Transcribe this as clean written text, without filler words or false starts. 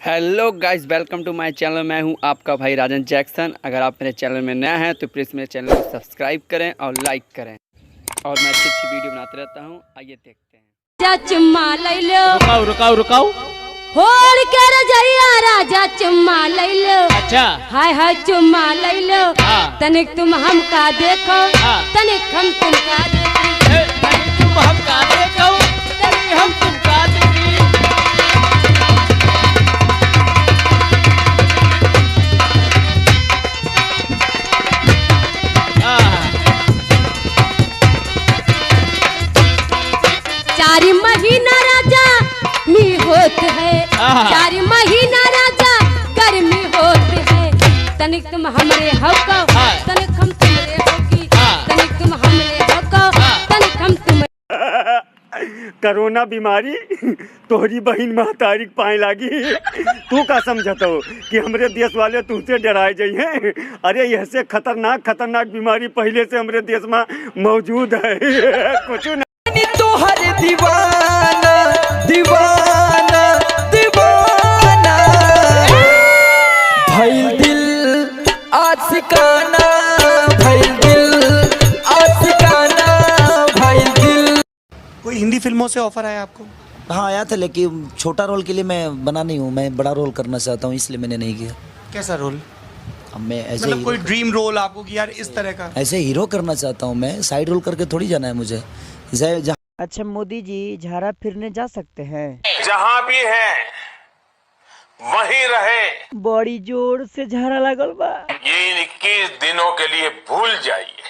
Hello guys, welcome to my channel. मैं हूं आपका भाई राजन जैक्सन। अगर आप मेरे चैनल में नया हैं तो प्लीज़ मेरे चैनल को सब्सक्राइब करें और लाइक करें। और मैं अच्छी अच्छी वीडियो बनाते रहता हूं। आइए देखते हैं। चुम्मा ले लो। रुकाओ। होड़ के रजैया राजा चुम्मा ले लो। अच्छा। हाय चुम्मा ले लो। तनिक तुम हमका देखो। तनिक हम तुमका देखो। तुम हमका देखो, तनिक हम तुमका देखी। चार महीना राजा मी होत है। 4 महीना राजा गर्मी होत है। तनिक तुम हमरे होको, तनिक हम तुमरे होकी। तनिक तुम हमरे होको, तनिक हम तुम। कोरोना बीमारी तोहरी बहन महतारी पाए लागी। तू का समझता हो कि हमरे देश वाले तुझसे डराए जाइ हैं? अरे ऐसे खतरनाक बीमारी पहले से हमरे देश में मौजूद है। कुछ ना तोहर दीवाना दीवाना दीवाना भइल दिल आशिकाना, भइल दिल आशिकाना, भइल दिल। कोई हिंदी फिल्मों से ऑफर आया आपको? हाँ आया था, लेकिन छोटा रोल के लिए मैं बना नहीं हूँ। मैं बड़ा रोल करना चाहता हूँ, इसलिए मैंने नहीं किया। कैसा रोल? अब मैं ऐसे मतलब कोई ड्रीम रोल आपको कि यार इस तरह का? ऐसे हीरो करना चाहता हूँ मैं। साइड रोल करके थोड़ी जाना है मुझे। अच्छा मोदी जी, झाड़ा फिरने जा सकते हैं? जहाँ भी है वहीं रहे। बड़ी जोर से झाड़ा लगल बा। ये 21 दिनों के लिए भूल जाइए।